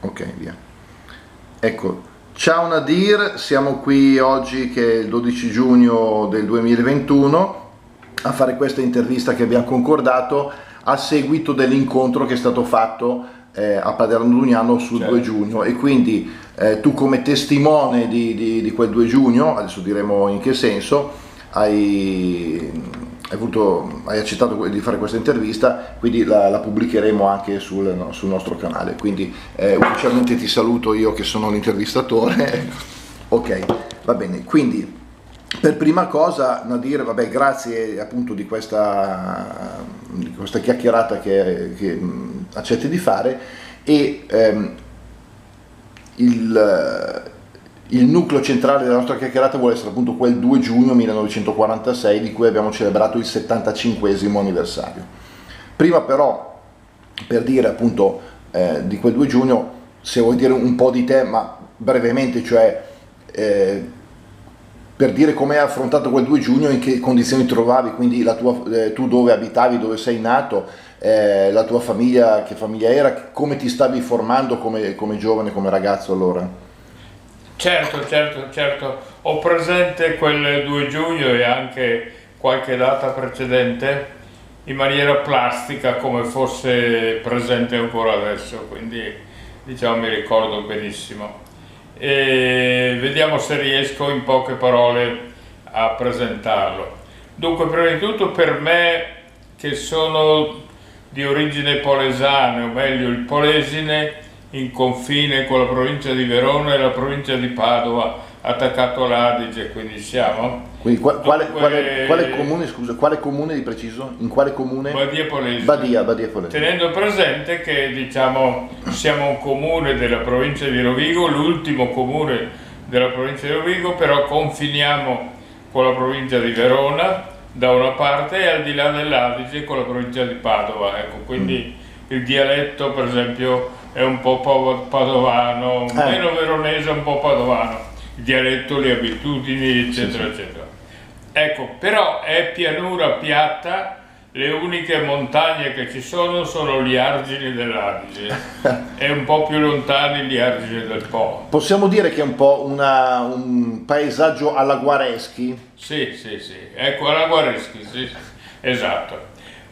Ok, via. Ecco, ciao Nadir, siamo qui oggi che è il 12 giugno del 2021 a fare questa intervista che abbiamo concordato a seguito dell'incontro che è stato fatto a Paderno Dugnano sul 2 giugno e quindi tu come testimone di quel 2 giugno, adesso diremo in che senso, hai accettato di fare questa intervista, quindi la pubblicheremo anche sul nostro canale, quindi ufficialmente ti saluto io che sono l'intervistatore. Ok, va bene, quindi per prima cosa Nadir, vabbè, grazie appunto di questa chiacchierata che accetti di fare e il nucleo centrale della nostra chiacchierata vuole essere appunto quel 2 giugno 1946 di cui abbiamo celebrato il 75esimo anniversario. Prima però, per dire appunto di quel 2 giugno, se vuoi dire un po' di te, ma brevemente, cioè per dire come hai affrontato quel 2 giugno, in che condizioni ti trovavi, quindi tu dove abitavi, dove sei nato, la tua famiglia, che famiglia era, come ti stavi formando come giovane, come ragazzo allora? Certo, ho presente quel 2 giugno e anche qualche data precedente in maniera plastica come fosse presente ancora adesso, quindi diciamo mi ricordo benissimo. E vediamo se riesco in poche parole a presentarlo. Dunque, prima di tutto per me che sono di origine polesana, o meglio il Polesine, in confine con la provincia di Verona e la provincia di Padova, attaccato all'Adige, quindi siamo. Quindi quale comune, scusa, quale comune di preciso? In quale comune? Badia Polesine. Badia Polesine. Tenendo presente che diciamo siamo un comune della provincia di Rovigo, l'ultimo comune della provincia di Rovigo, però confiniamo con la provincia di Verona da una parte e al di là dell'Adige con la provincia di Padova, ecco, quindi il dialetto per esempio è un po' padovano, meno veronese, un po' padovano, il dialetto, le abitudini, eccetera, eccetera. Ecco, però è pianura piatta, le uniche montagne che ci sono gli argini dell'Adige e un po' più lontani gli argini del Po. Possiamo dire che è un po' un paesaggio alla Guareschi? Sì, ecco, alla Guareschi, sì, esatto.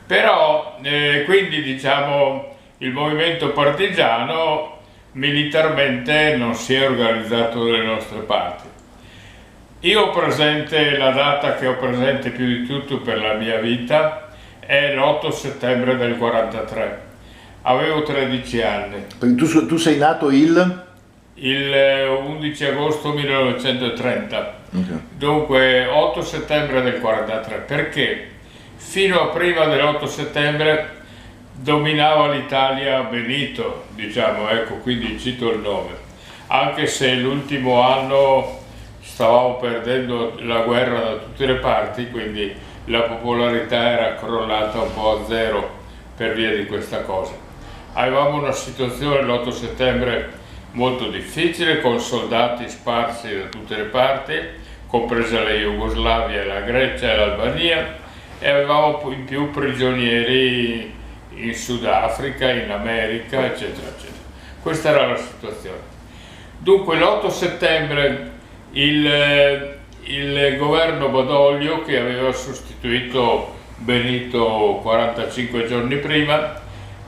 Però, quindi diciamo, il movimento partigiano militarmente non si è organizzato dalle nostre parti. Io ho presente, la data che ho presente più di tutto per la mia vita è l'8 settembre del 43. Avevo 13 anni. Tu sei nato il 11 agosto 1930. Okay. Dunque 8 settembre del 43. Perché fino a prima dell'8 settembre dominava l'Italia Benito, diciamo, ecco, quindi cito il nome. Anche se l'ultimo anno stavamo perdendo la guerra da tutte le parti, quindi la popolarità era crollata un po' a zero per via di questa cosa. Avevamo una situazione l'8 settembre molto difficile, con soldati sparsi da tutte le parti, compresa la Jugoslavia, la Grecia e l'Albania, e avevamo in più prigionieri in Sudafrica, in America, eccetera, eccetera. Questa era la situazione. Dunque l'8 settembre il governo Badoglio, che aveva sostituito Benito 45 giorni prima,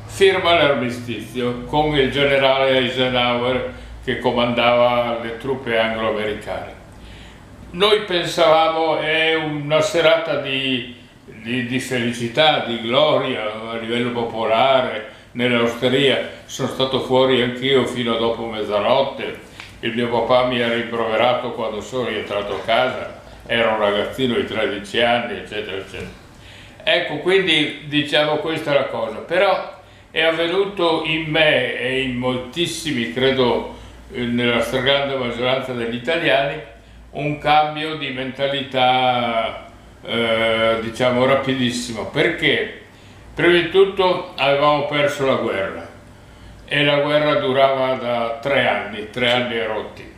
firma l'armistizio con il generale Eisenhower che comandava le truppe anglo-americane. Noi pensavamo è una serata di felicità, di gloria a livello popolare, nell'osteria. Sono stato fuori anch'io fino a dopo mezzanotte. Il mio papà mi ha rimproverato quando sono rientrato a casa, era un ragazzino di 13 anni, eccetera, eccetera. Ecco, quindi diciamo questa è la cosa, però è avvenuto in me e in moltissimi, credo nella stragrande maggioranza degli italiani, un cambio di mentalità diciamo rapidissimo. Perché? Prima di tutto avevamo perso la guerra e la guerra durava da 3 anni e rotti,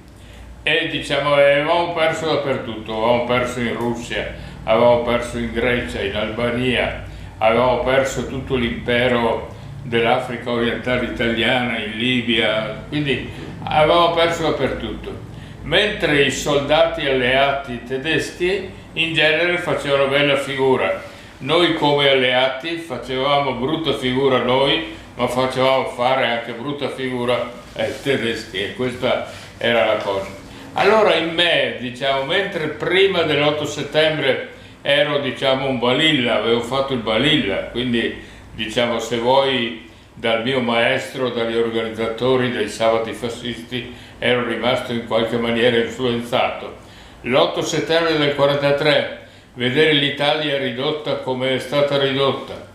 e diciamo avevamo perso dappertutto, avevamo perso in Russia, avevamo perso in Grecia, in Albania, avevamo perso tutto l'impero dell'Africa orientale italiana, in Libia, quindi avevamo perso dappertutto. Mentre i soldati alleati tedeschi in genere facevano bella figura. Noi come alleati facevamo brutta figura noi, ma facevamo fare anche brutta figura ai tedeschi, e questa era la cosa. Allora in me, diciamo, mentre prima dell'8 settembre ero, diciamo, un balilla, avevo fatto il balilla, quindi, diciamo, se vuoi, dal mio maestro, dagli organizzatori dei sabati fascisti, ero rimasto in qualche maniera influenzato. L'8 settembre del 43, vedere l'Italia ridotta come è stata ridotta.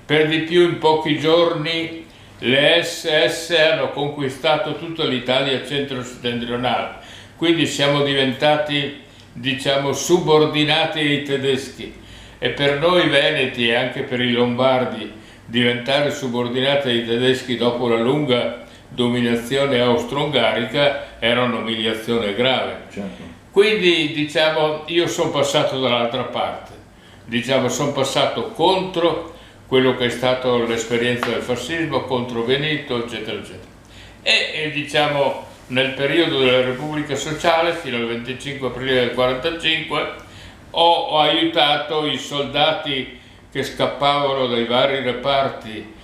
Per di più in pochi giorni le SS hanno conquistato tutta l'Italia centro-settentrionale, quindi siamo diventati, diciamo, subordinati ai tedeschi, e per noi veneti e anche per i lombardi diventare subordinati ai tedeschi dopo la lunga dominazione austro-ungarica era un'umiliazione grave. Certo. Quindi, diciamo, io sono passato dall'altra parte, diciamo, sono passato contro quello che è stato l'esperienza del fascismo, contro Benito, eccetera, eccetera. E diciamo, nel periodo della Repubblica Sociale, fino al 25 aprile del 1945, ho aiutato i soldati che scappavano dai vari reparti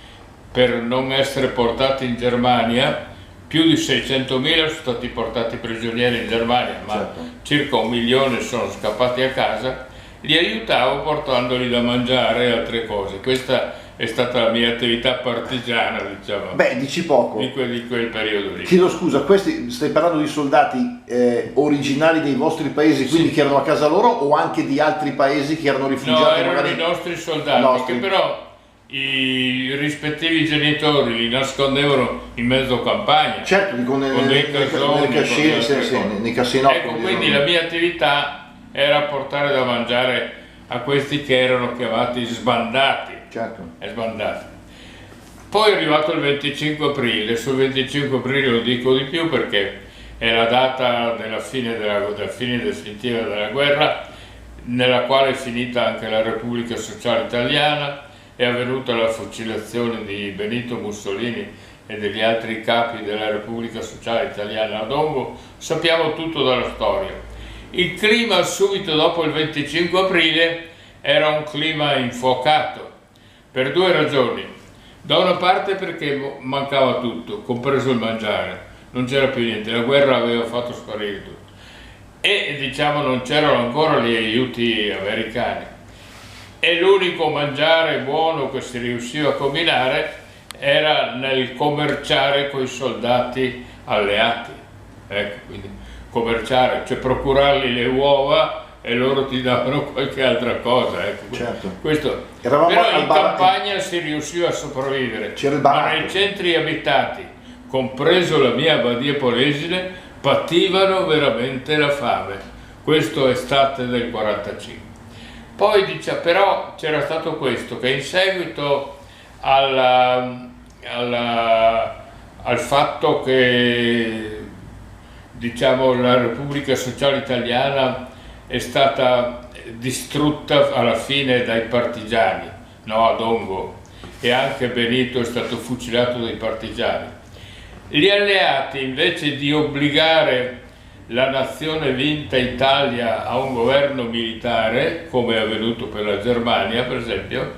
per non essere portati in Germania. Più di 600.000 sono stati portati prigionieri in Germania, ma certo, circa 1 milione sono scappati a casa. Li aiutavo portandoli da mangiare e altre cose. Questa è stata la mia attività partigiana, diciamo. Beh, dici poco. Di quel periodo lì. Chiedo scusa, questi stai parlando di soldati originari dei vostri paesi, quindi che erano a casa loro, o anche di altri paesi che erano rifugiati? No, erano magari i nostri soldati, che però i rispettivi genitori li nascondevano in mezzo campagna. Certo, nei cassinò. Ecco, quindi la mia attività era portare da mangiare a questi che erano chiamati sbandati. Certo. Sbandati. Poi è arrivato il 25 aprile, sul 25 aprile lo dico di più perché è la data della fine definitiva della guerra, nella quale è finita anche la Repubblica Sociale Italiana, è avvenuta la fucilazione di Benito Mussolini e degli altri capi della Repubblica Sociale Italiana a Dongo. Sappiamo tutto dalla storia. Il clima subito dopo il 25 aprile era un clima infuocato, per 2 ragioni. Da una parte perché mancava tutto, compreso il mangiare, non c'era più niente, la guerra aveva fatto sparire tutto. E diciamo non c'erano ancora gli aiuti americani. E l'unico mangiare buono che si riusciva a combinare era nel commerciare con i soldati alleati. Ecco, quindi commerciare, cioè procurargli le uova e loro ti davano qualche altra cosa. Ecco. Certo. Questo. Eravamo però in campagna si riusciva a sopravvivere, ma nei centri abitati, compreso la mia Badia Polesine, pativano veramente la fame. Questo è estate del 45. Poi però c'era stato questo, che in seguito al fatto che, diciamo, la Repubblica Sociale Italiana è stata distrutta alla fine dai partigiani, no, a Dongo, e anche Benito è stato fucilato dai partigiani. Gli alleati, invece di obbligare la nazione vinta Italia a un governo militare, come è avvenuto per la Germania per esempio,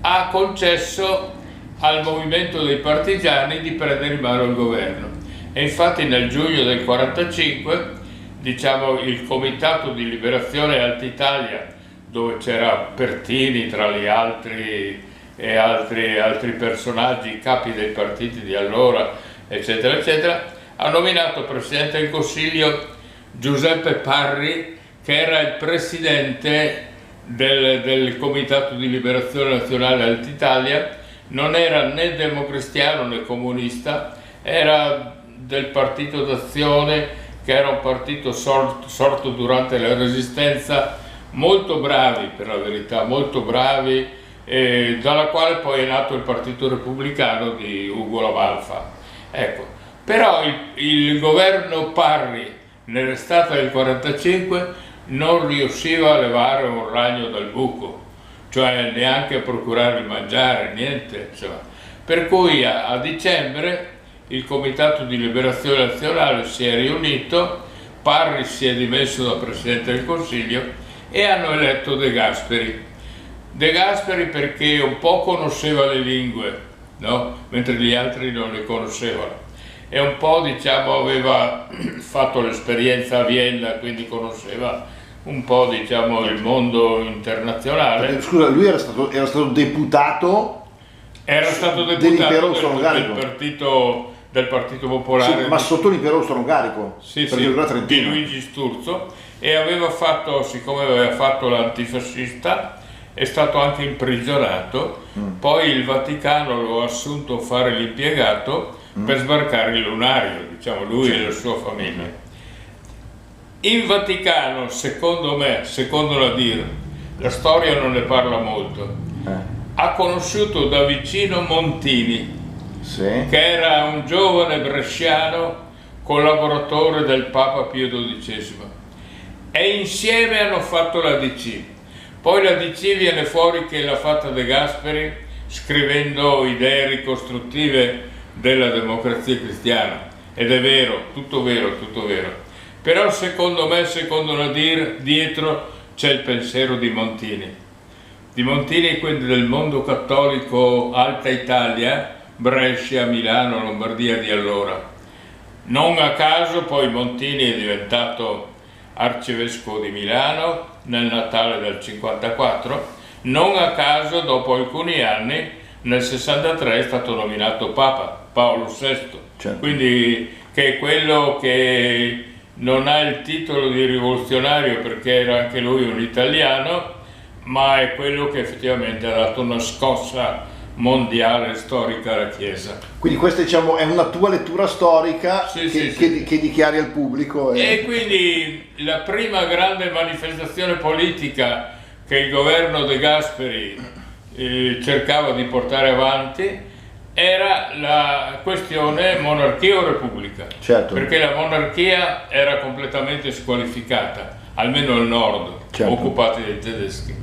ha concesso al movimento dei partigiani di prendere in mano il governo. E infatti nel giugno del 45, diciamo, il Comitato di Liberazione Alta Italia, dove c'era Pertini tra gli altri e altri personaggi, capi dei partiti di allora, eccetera, eccetera, ha nominato Presidente del Consiglio Giuseppe Parri, che era il Presidente del Comitato di Liberazione Nazionale Alta Italia. Non era né democristiano né comunista, era del Partito d'Azione, che era un partito sorto durante la Resistenza, molto bravi per la verità, molto bravi, dalla quale poi è nato il Partito Repubblicano di Ugo La Malfa. Ecco. Però il governo Parri nell'estate del 45 non riusciva a levare un ragno dal buco, cioè neanche a procurare il mangiare, niente, insomma. Per cui a dicembre il Comitato di Liberazione Nazionale si è riunito, Parri si è dimesso da Presidente del Consiglio e hanno eletto De Gasperi. De Gasperi perché un po' conosceva le lingue, no? Mentre gli altri non le conoscevano, e un po', diciamo, aveva fatto l'esperienza a Vienna, quindi conosceva un po', diciamo, il mondo internazionale. Scusa, lui era stato deputato. Era stato dell'Impero deputato del Partito Popolare, sì, ma sotto l'Impero Austro-Ungarico, sì, di Luigi Sturzo, e aveva fatto, siccome aveva fatto l'antifascista, è stato anche imprigionato. Poi il Vaticano lo ha assunto a fare l'impiegato per sbarcare il lunario, diciamo, lui e la sua famiglia. In Vaticano, secondo me, secondo la DIR, la storia non ne parla molto, ha conosciuto da vicino Montini, sì, che era un giovane bresciano collaboratore del Papa Pio XII, e insieme hanno fatto la DC. Poi la DC viene fuori che l'ha fatta De Gasperi scrivendo idee ricostruttive della Democrazia Cristiana, ed è vero, tutto vero, tutto vero. Però secondo me, secondo la DIR, dietro c'è il pensiero di Montini, quindi del mondo cattolico Alta Italia, Brescia, Milano, Lombardia di allora. Non a caso poi Montini è diventato arcivescovo di Milano nel Natale del 54, non a caso dopo alcuni anni, nel 63, è stato nominato Papa, Paolo VI, certo. Quindi che è quello che non ha il titolo di rivoluzionario perché era anche lui un italiano, ma è quello che effettivamente ha dato una scossa mondiale storica alla Chiesa. Quindi questa, diciamo, è una tua lettura storica che dichiari al pubblico. E quindi la prima grande manifestazione politica che il governo De Gasperi cercava di portare avanti era la questione monarchia o repubblica, certo, perché la monarchia era completamente squalificata, almeno al nord, certo, occupati dai tedeschi.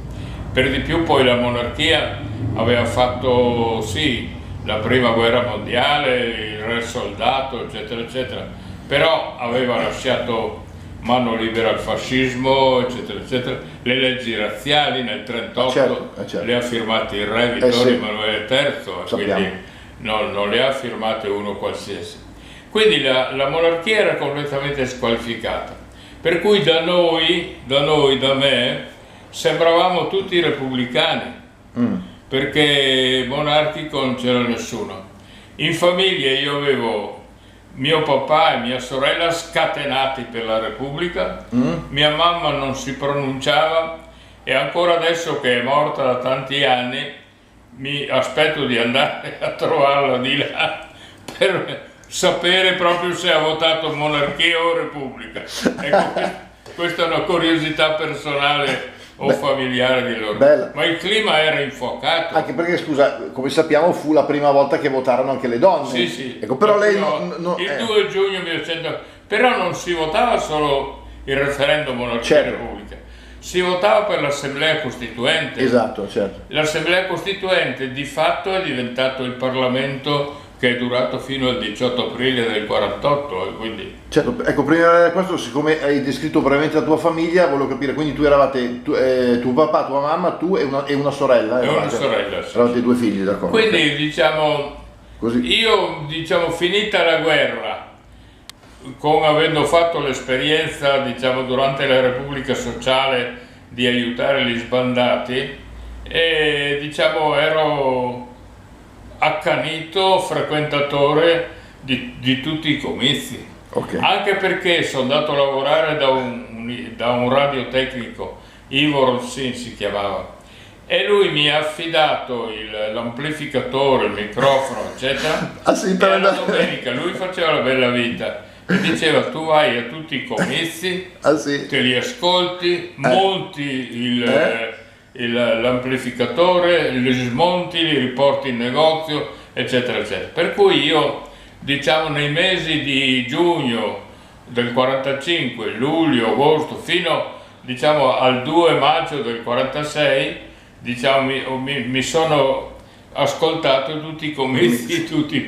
Per di più poi la monarchia aveva fatto sì la prima guerra mondiale, il re soldato, eccetera eccetera, però aveva lasciato mano libera al fascismo, eccetera eccetera. Le leggi razziali nel 1938 certo. le ha firmate il re Vittorio Emanuele III, quindi non le ha firmate uno qualsiasi. Quindi la monarchia era completamente squalificata, per cui da me sembravamo tutti repubblicani, perché monarchico non c'era nessuno. In famiglia io avevo mio papà e mia sorella scatenati per la Repubblica, mia mamma non si pronunciava, e ancora adesso che è morta da tanti anni mi aspetto di andare a trovarla di là per sapere proprio se ha votato monarchia o repubblica. Ecco, questa è una curiosità personale o familiare di loro. Bella. Ma il clima era infuocato. Anche perché, scusa, come sappiamo fu la prima volta che votarono anche le donne. Sì, sì. Ecco, però lei il 2 giugno 1900, però non si votava solo il referendum monarchia repubblica, si votava per l'Assemblea Costituente. Esatto, certo. L'Assemblea Costituente di fatto è diventato il Parlamento che è durato fino al 18 aprile del 48, quindi... Certo, ecco, prima di questo, siccome hai descritto brevemente la tua famiglia, volevo capire, quindi tu eravate, tuo papà, tua mamma, tu e una sorella? E una sorella, sì. Eravate due figli, d'accordo. Quindi, diciamo, così. Io, finita la guerra, avendo fatto l'esperienza, durante la Repubblica Sociale di aiutare gli sbandati, e, ero accanito frequentatore di tutti i comizi, anche perché sono andato a lavorare da un radiotecnico, Ivo Rossin si chiamava, e lui mi ha affidato l'amplificatore, il microfono, eccetera. E la domenica lui faceva la bella vita e diceva: tu vai a tutti i comizi, te li ascolti, monti l'amplificatore, li smonti, li riporti in negozio, eccetera eccetera. Per cui io, nei mesi di giugno del 45, luglio, agosto, fino al 2 maggio del 46, mi sono ascoltato tutti i comizi, tutti i